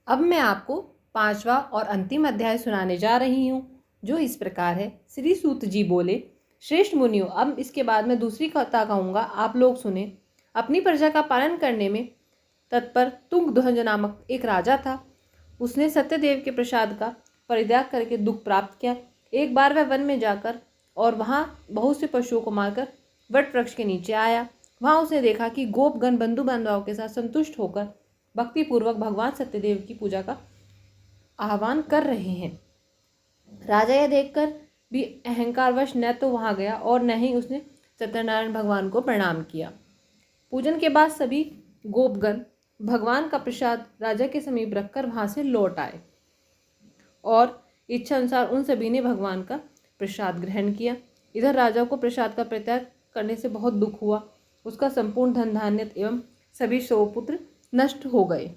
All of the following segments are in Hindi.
अब मैं आपको 5वां और अंतिम अध्याय सुनाने जा रही हूँ, जो इस प्रकार है। श्री सूत जी बोले, श्रेष्ठ मुनियों, अब इसके बाद मैं दूसरी कथा कहूँगा, आप लोग सुने। अपनी प्रजा का पालन करने में तत्पर तुंगध्वज नामक एक राजा था। उसने सत्यदेव के प्रसाद का परित्याग करके दुख प्राप्त किया। एक बार वह वन में जाकर और वहाँ बहुत से पशुओं को मारकर वट वृक्ष के नीचे आया। वहाँ उसने देखा कि गोपगण बंधु बांधवों के साथ संतुष्ट होकर भक्ति पूर्वक भगवान सत्यदेव की पूजा का आह्वान कर रहे हैं। राजा यह देखकर भी अहंकारवश न तो वहां गया और न ही उसने सत्यनारायण भगवान को प्रणाम किया। पूजन के बाद सभी गोपगण भगवान का प्रसाद राजा के समीप रखकर वहां से लौट आए और इच्छा अनुसार उन सभी ने भगवान का प्रसाद ग्रहण किया। इधर राजा को प्रसाद का परित्याग करने से बहुत दुख हुआ। उसका संपूर्ण धन धान्य एवं सभी शोपुत्र नष्ट हो गए।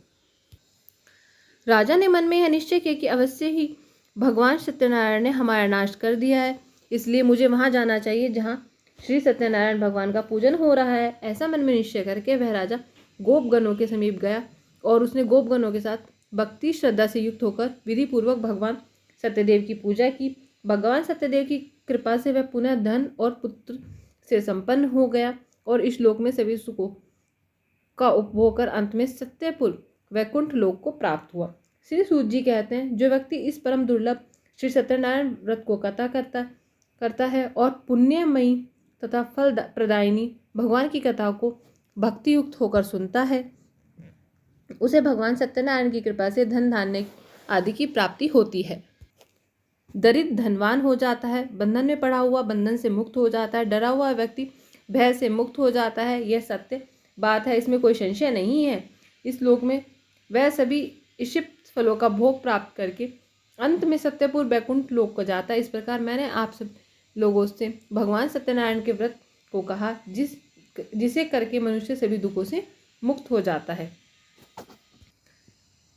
राजा ने मन में यह निश्चय किया कि अवश्य ही भगवान सत्यनारायण ने हमारा नाश कर दिया है, इसलिए मुझे वहां जाना चाहिए जहां श्री सत्यनारायण भगवान का पूजन हो रहा है। ऐसा मन में निश्चय करके वह राजा गोपगणों के समीप गया और उसने गोपगणों के साथ भक्ति श्रद्धा से युक्त होकर विधि पूर्वक भगवान सत्यदेव की पूजा की। भगवान सत्यदेव की कृपा से वह पुनः धन और पुत्र से संपन्न हो गया और इस लोक में सभी सुखों का उपभोग कर अंत में सत्यपुर वैकुंठ लोक को प्राप्त हुआ। श्री सूत जी कहते हैं, जो व्यक्ति इस परम दुर्लभ श्री सत्यनारायण व्रत को कथा करता है और पुण्यमयी तथा फल प्रदायिनी भगवान की कथा को भक्ति युक्त होकर सुनता है, उसे भगवान सत्यनारायण की कृपा से धन धान्य आदि की प्राप्ति होती है। दरिद्र धनवान हो जाता है, बंधन में पड़ा हुआ बंधन से मुक्त हो जाता है, डरा हुआ व्यक्ति भय से मुक्त हो जाता है। यह सत्य बात है, इसमें कोई संशय नहीं है। इस लोक में वह सभी इशिप्त फलों का भोग प्राप्त करके अंत में सत्यपुर वैकुंठ लोक को जाता है। इस प्रकार मैंने आप सब लोगों से भगवान सत्यनारायण के व्रत को कहा, जिसे करके मनुष्य सभी दुखों से मुक्त हो जाता है।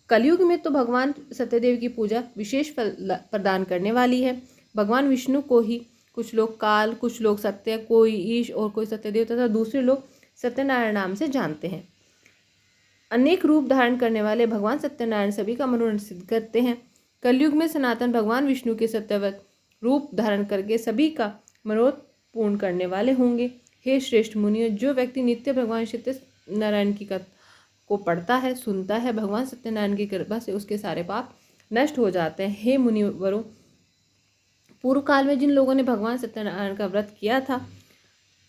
कलयुग में तो भगवान सत्यदेव की पूजा विशेष फल प्रदान करने वाली है। भगवान विष्णु को ही कुछ लोग काल, कुछ लोग सत्य, कोई ईश और कोई सत्यदेव तथा दूसरे लोग सत्यनारायण नाम से जानते हैं। अनेक रूप धारण करने वाले भगवान सत्यनारायण सभी का मनोरंजन सिद्ध करते हैं। कलयुग में सनातन भगवान विष्णु के सत्यवत रूप धारण करके सभी का मनोरथ पूर्ण करने वाले होंगे। हे श्रेष्ठ मुनियों, जो व्यक्ति नित्य भगवान सत्यनारायण की कथा को पढ़ता है, सुनता है, भगवान सत्यनारायण की कृपा से उसके सारे पाप नष्ट हो जाते हैं। हे मुनिवरों, पूर्व काल में जिन लोगों ने भगवान सत्यनारायण का व्रत किया था,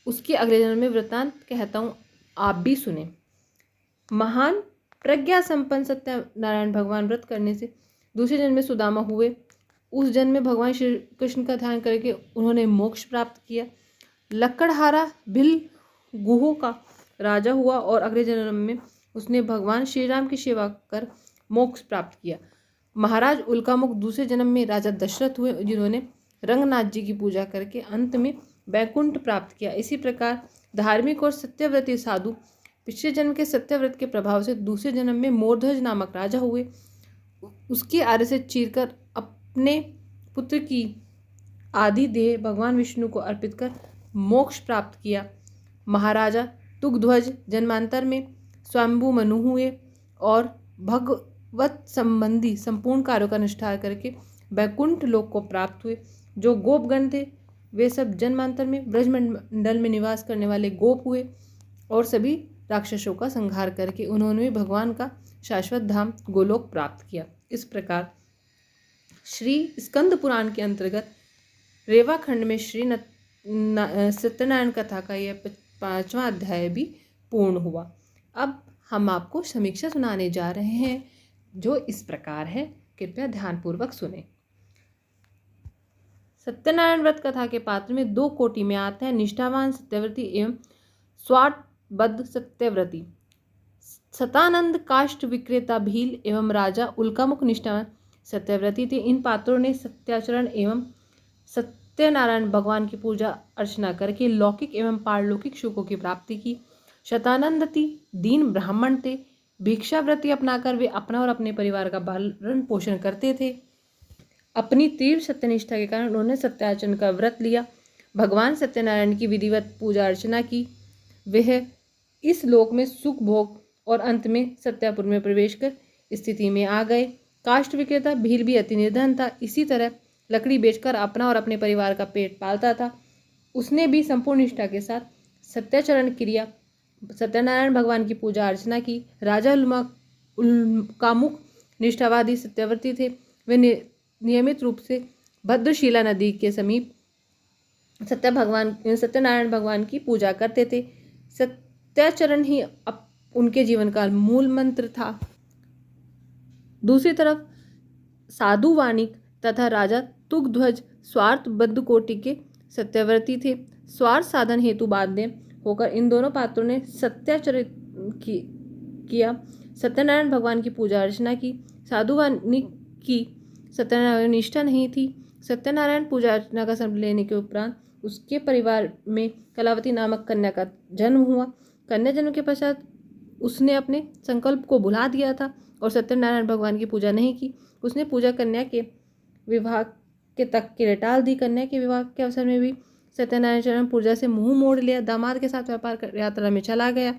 उसके अगले जन्म में वृतांत कहता हूँ, आप भी सुने। महान प्रज्ञा संपन्न सत्यनारायण भगवान व्रत करने से दूसरे जन्म में सुदामा हुए। उस जन्म में भगवान श्री कृष्ण का ध्यान करके उन्होंने मोक्ष प्राप्त किया। लक्कड़हारा भिल गुहो का राजा हुआ और अगले जन्म में उसने भगवान श्री राम की सेवा कर मोक्ष प्राप्त किया। महाराज उल्कामुख दूसरे जन्म में राजा दशरथ हुए, जिन्होंने रंगनाथ जी की पूजा करके अंत में वैकुंठ प्राप्त किया। इसी प्रकार धार्मिक और सत्यव्रती साधु पिछले जन्म के सत्यव्रत के प्रभाव से दूसरे जन्म में मोरध्वज नामक राजा हुए। उसके आर्य से चीरकर अपने पुत्र की आदि देह भगवान विष्णु को अर्पित कर मोक्ष प्राप्त किया। महाराजा तुंगध्वज जन्मांतर में स्वयंभू मनु हुए और भगवत संबंधी संपूर्ण कार्यों का अनुष्ठान करके वैकुंठ लोक को प्राप्त हुए। जो गोपगण थे, वे सब जन्मांतर में ब्रजमंडल में निवास करने वाले गोप हुए और सभी राक्षसों का संहार करके उन्होंने भी भगवान का शाश्वत धाम गोलोक प्राप्त किया। इस प्रकार श्री स्कंद पुराण के अंतर्गत रेवा खंड में श्री सत्यनारायण कथा का यह 5वां अध्याय भी पूर्ण हुआ। अब हम आपको समीक्षा सुनाने जा रहे हैं, जो इस प्रकार है, कृपया ध्यानपूर्वक सुने। सत्यनारायण व्रत कथा के पात्र में 2 कोटि में आते हैं, निष्ठावान सत्यव्रती एवं स्वार्थबद्ध सत्यव्रती। सतानंद काष्ठ विक्रेता भील एवं राजा उल्कामुख निष्ठावान सत्यव्रती थे। इन पात्रों ने सत्याचरण एवं सत्यनारायण भगवान की पूजा अर्चना करके लौकिक एवं पारलौकिक सुखों की प्राप्ति की। शतानंदती दीन ब्राह्मण थे। भिक्षाव्रती अपनाकर वे अपना और अपने परिवार का भरण पोषण करते थे। अपनी तीव्र सत्यनिष्ठा के कारण उन्होंने सत्याचरण का व्रत लिया, भगवान सत्यनारायण की विधिवत पूजा अर्चना की। वह इस लोक में सुख भोग और अंत में सत्यापुर में प्रवेश कर स्थिति में आ गए। काष्ठ विक्रेता भील भी अति निर्धन था, इसी तरह लकड़ी बेचकर अपना और अपने परिवार का पेट पालता था। उसने भी संपूर्ण निष्ठा के साथ सत्याचरण क्रिया सत्यनारायण भगवान की पूजा अर्चना की। राजा उल्कामुख निष्ठावादी सत्यव्रती थे। वे नियमित रूप से भद्रशिला नदी के समीप सत्यनारायण भगवान की पूजा करते थे। सत्याचरण ही उनके जीवन का मूल मंत्र था। दूसरी तरफ साधु वाणिक तथा राजा तुगध्वज स्वार्थबद्ध कोटि के सत्यव्रती थे। स्वार्थ साधन हेतु बाध्य होकर इन दोनों पात्रों ने सत्याचरित किया। सत्यनारायण भगवान की पूजा अर्चना की। साधु वाणिक की सत्यनारायण निष्ठा नहीं थी। सत्यनारायण पूजा अर्चना का संकल्प लेने के उपरांत उसके परिवार में कलावती नामक कन्या का जन्म हुआ। कन्या जन्म के पश्चात उसने अपने संकल्प को भुला दिया था और सत्यनारायण भगवान की पूजा नहीं की। उसने पूजा कन्या के विवाह के तक के लिए टाल दी। कन्या के विवाह के अवसर में भी सत्यनारायण चरण पूजा से मुंह मोड़ लिया। दामाद के साथ व्यापार यात्रा में चला गया।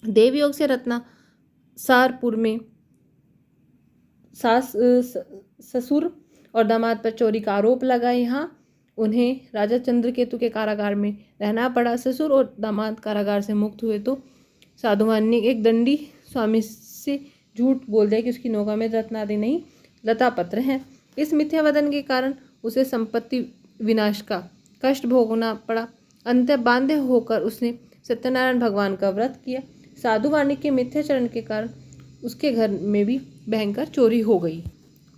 देवयोग से रत्नासारपुर में सास ससुर और दामाद पर चोरी का आरोप लगा। यहाँ उन्हें राजा चंद्रकेतु के कारागार में रहना पड़ा। ससुर और दामाद कारागार से मुक्त हुए तो साधुवान ने एक दंडी स्वामी से झूठ बोल दिया कि उसकी नौका में रत्न आदि नहीं लता पत्र हैं। इस मिथ्यावदन के कारण उसे संपत्ति विनाश का कष्ट भोगना पड़ा। अंत बांधे होकर उसने सत्यनारायण भगवान का व्रत किया। साधु वाणिक के मिथ्याचरण के कारण उसके घर में भी भयंकर चोरी हो गई।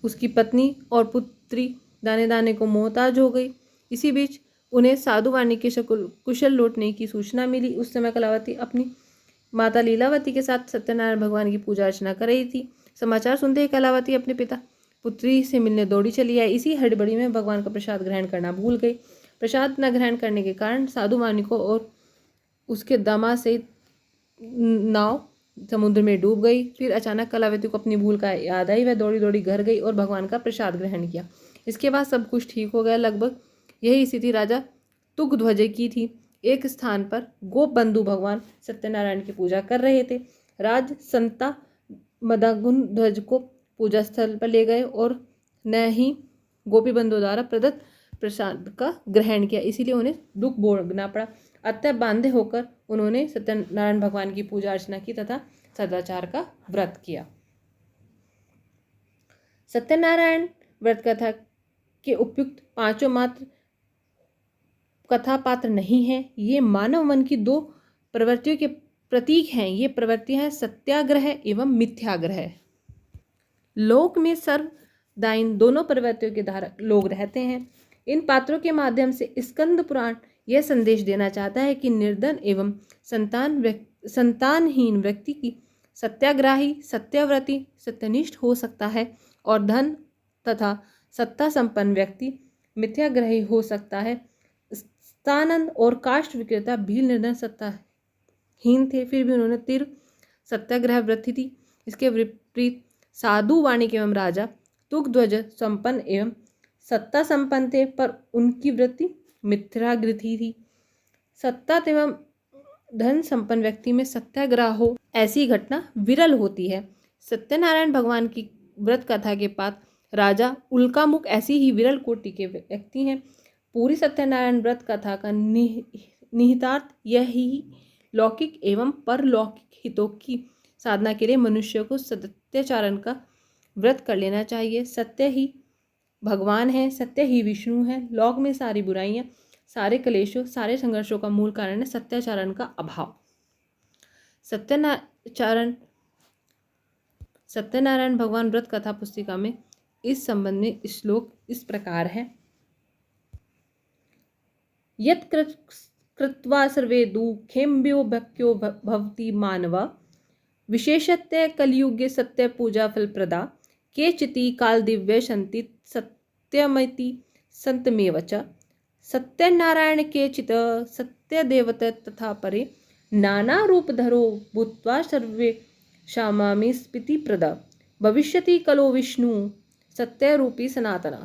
उसकी पत्नी और पुत्री दाने दाने को मोहताज हो गई। इसी बीच उन्हें साधु वाणिक के कुशल लौटने की सूचना मिली। उस समय कलावती अपनी माता लीलावती के साथ सत्यनारायण भगवान की पूजा अर्चना कर रही थी। समाचार सुनते ही कलावती अपने पिता पुत्री से मिलने दौड़ी चली आई। इसी हड़बड़ी में भगवान का प्रसाद ग्रहण करना भूल गई। प्रसाद न ग्रहण करने के कारण साधु वाणिकों और उसके दामाद से नाव समुद्र में डूब गई। फिर अचानक कलावती को अपनी भूल का याद आई। वह दौड़ी दौड़ी घर गई और भगवान का प्रसाद ग्रहण किया। इसके बाद सब कुछ ठीक हो गया। लगभग यही स्थिति राजा तुगध्वज की थी। एक स्थान पर गोप बंधु भगवान सत्यनारायण की पूजा कर रहे थे। राज संता मदागुण ध्वज को पूजा स्थल पर ले गए और न ही गोपी बंधु द्वारा प्रदत्त प्रसाद का ग्रहण किया, इसीलिए उन्हें दुख भोगना पड़ा। अतः बांधे होकर उन्होंने सत्यनारायण भगवान की पूजा अर्चना की तथा सदाचार का व्रत किया। सत्यनारायण व्रत कथा के उपयुक्त पांचों मात्र कथा पात्र नहीं है। ये मानव मन की दो प्रवृत्तियों के प्रतीक हैं। ये प्रवृत्तियां हैं सत्याग्रह एवं मिथ्याग्रह। लोक में सर्वदायिन दोनों प्रवृत्तियों के धारक लोग रहते हैं। इन पात्रों के माध्यम से स्कंद पुराण यह संदेश देना चाहता है कि निर्धन एवं संतानहीन व्यक्ति की सत्याग्राही, सत्यव्रती, सत्यनिष्ठ हो सकता है और धन तथा सत्ता संपन्न व्यक्ति मिथ्याग्रही हो सकता है। स्थानंद और काष्ठ विक्रेता भील निर्धन सत्ताहीन थे, फिर भी उन्होंने तीव्र सत्याग्रह वृत्ति थी। इसके विपरीत साधु वाणिक एवं राजा तुगध्वज संपन्न एवं सत्ता संपन्न थे, पर उनकी वृत्ति मिथ्याग्रही थी। सत्ता एवं धन संपन्न व्यक्ति में सत्याग्रह हो, ऐसी घटना विरल होती है। सत्यनारायण भगवान की व्रत कथा के पात्र राजा उल्कामुख ऐसी ही विरल कोटि के व्यक्ति हैं। पूरी सत्यनारायण व्रत कथा का निहितार्थ यह ही लौकिक एवं परलौकिक हितों की साधना के लिए मनुष्य को सत्याचरण का व्रत कर लेना चाहिए। सत्य ही भगवान है, सत्य ही विष्णु है। लोक में सारी बुराइयां, सारे क्लेशों, सारे संघर्षों का मूल कारण है सत्याचरण का अभाव। सत्यनारायण भगवान व्रत कथा पुस्तिका में इस संबंध में श्लोक इस प्रकार है। यत् कृत्वा सर्वे दुःखेभ्यो भक्त्यो भवति मानव विशेषतः कलियुगे सत्य पूजा फलप्रदा केचिति काल दिव्य सन्ति सत्यमिति संतमेव च सत्यनारायण केचित् सत्यदेवत तथा परे नाना रूपधरो भूत्वा सर्वे क्षामामि स्फीति प्रदा भविष्यति कलो विष्णु सत्यरूपी सनातना।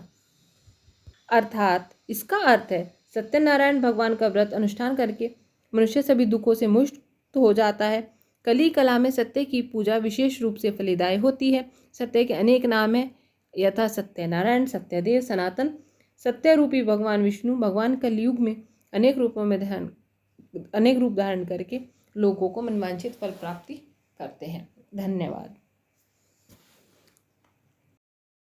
अर्थात इसका अर्थ है सत्यनारायण भगवान का व्रत अनुष्ठान करके मनुष्य सभी दुखों से मुक्त हो जाता है। कली कला में सत्य की पूजा विशेष रूप से फलदायी होती है। सत्य के अनेक नाम हैं, यथा सत्यनारायण, सत्यदेव, सनातन। सत्य रूपी भगवान विष्णु भगवान कलयुग में अनेक रूप धारण करके लोगों को मनवांछित फल प्राप्ति करते हैं। धन्यवाद।